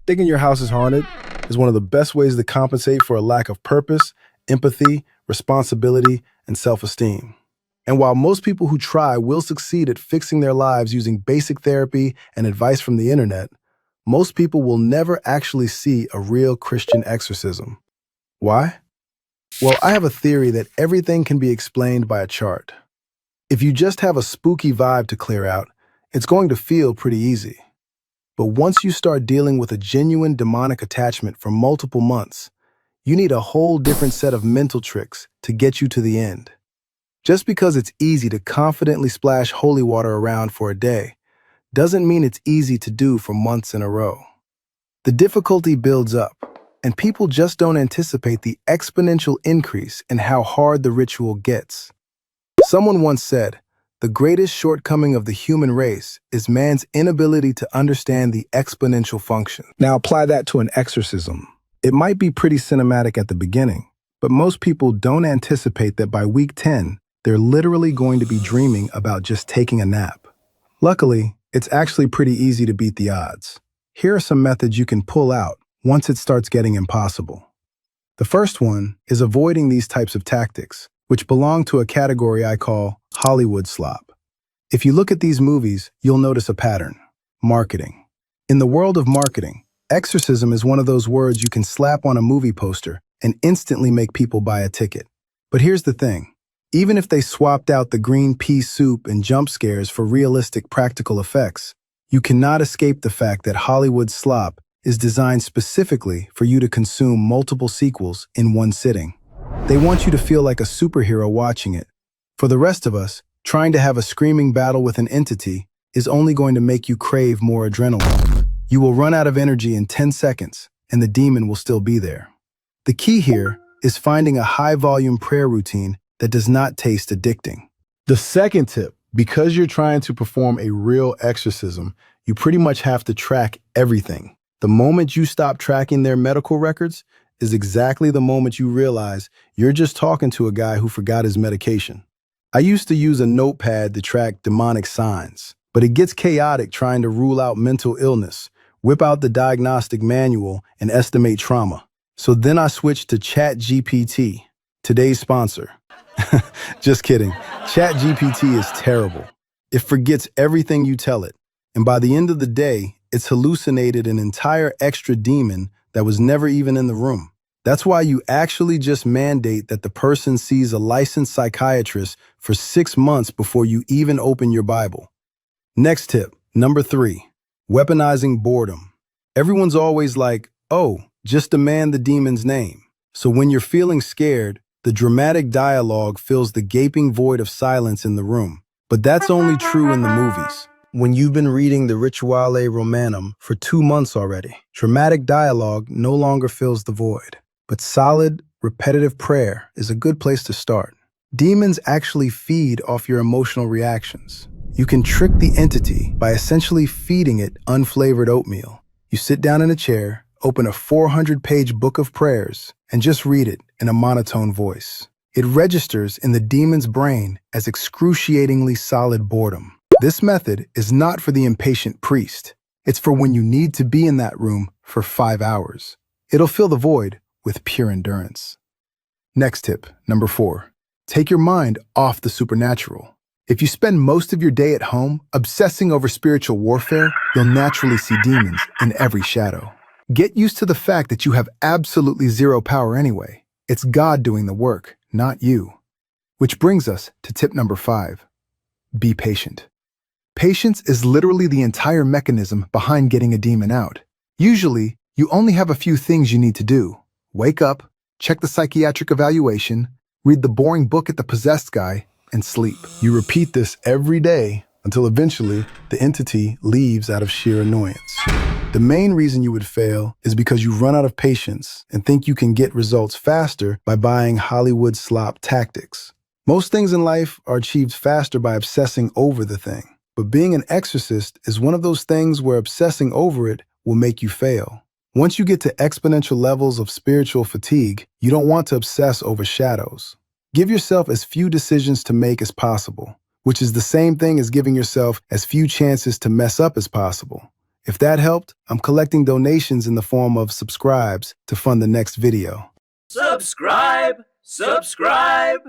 Thinking your house is haunted is one of the best ways to compensate for a lack of purpose, empathy, responsibility, and self-esteem. And while most people who try will succeed at fixing their lives using basic therapy and advice from the internet, most people will never actually see a real Christian exorcism. Why? Well, I have a theory that everything can be explained by a chart. If you just have a spooky vibe to clear out, it's going to feel pretty easy. But once you start dealing with a genuine demonic attachment for multiple months, you need a whole different set of mental tricks to get you to the end. Just because it's easy to confidently splash holy water around for a day doesn't mean it's easy to do for months in a row. The difficulty builds up, and people just don't anticipate the exponential increase in how hard the ritual gets. Someone once said, "The greatest shortcoming of the human race is man's inability to understand the exponential function." Now apply that to an exorcism. It might be pretty cinematic at the beginning, but most people don't anticipate that by week 10, they're literally going to be dreaming about just taking a nap. Luckily, it's actually pretty easy to beat the odds. Here are some methods you can pull out once it starts getting impossible. The first one is avoiding these types of tactics, which belong to a category I call Hollywood slop. If you look at these movies, you'll notice a pattern: marketing. In the world of marketing, exorcism is one of those words you can slap on a movie poster and instantly make people buy a ticket. But here's the thing. Even if they swapped out the green pea soup and jump scares for realistic practical effects, you cannot escape the fact that Hollywood slop is designed specifically for you to consume multiple sequels in one sitting. They want you to feel like a superhero watching it. For the rest of us, trying to have a screaming battle with an entity is only going to make you crave more adrenaline. You will run out of energy in 10 seconds, and the demon will still be there. The key here is finding a high-volume prayer routine that does not taste addicting. The second tip, because you're trying to perform a real exorcism, you pretty much have to track everything. The moment you stop tracking their medical records is exactly the moment you realize you're just talking to a guy who forgot his medication. I used to use a notepad to track demonic signs, but it gets chaotic trying to rule out mental illness, whip out the diagnostic manual, and estimate trauma. So then I switched to ChatGPT, today's sponsor. Just kidding. ChatGPT is terrible. It forgets everything you tell it, and by the end of the day, it's hallucinated an entire extra demon that was never even in the room. That's why you actually just mandate that the person sees a licensed psychiatrist for 6 months before you even open your Bible. Next tip, number 3, weaponizing boredom. Everyone's always like, "Oh, just demand the demon's name." So when you're feeling scared, the dramatic dialogue fills the gaping void of silence in the room. But that's only true in the movies. When you've been reading the Rituale Romanum for 2 months already, dramatic dialogue no longer fills the void. But solid, repetitive prayer is a good place to start. Demons actually feed off your emotional reactions. You can trick the entity by essentially feeding it unflavored oatmeal. You sit down in a chair, open a 400-page book of prayers, and just read it in a monotone voice. It registers in the demon's brain as excruciatingly solid boredom. This method is not for the impatient priest. It's for when you need to be in that room for 5 hours. It'll fill the void with pure endurance. Next tip, number 4, take your mind off the supernatural. If you spend most of your day at home obsessing over spiritual warfare, you'll naturally see demons in every shadow. Get used to the fact that you have absolutely zero power anyway. It's God doing the work, not you. Which brings us to tip number 5, be patient. Patience is literally the entire mechanism behind getting a demon out. Usually, you only have a few things you need to do. Wake up, check the psychiatric evaluation, read the boring book at the possessed guy, and sleep. You repeat this every day until eventually the entity leaves out of sheer annoyance. The main reason you would fail is because you run out of patience and think you can get results faster by buying Hollywood slop tactics. Most things in life are achieved faster by obsessing over the thing. But being an exorcist is one of those things where obsessing over it will make you fail. Once you get to exponential levels of spiritual fatigue, you don't want to obsess over shadows. Give yourself as few decisions to make as possible, which is the same thing as giving yourself as few chances to mess up as possible. If that helped, I'm collecting donations in the form of subscribes to fund the next video. Subscribe! Subscribe!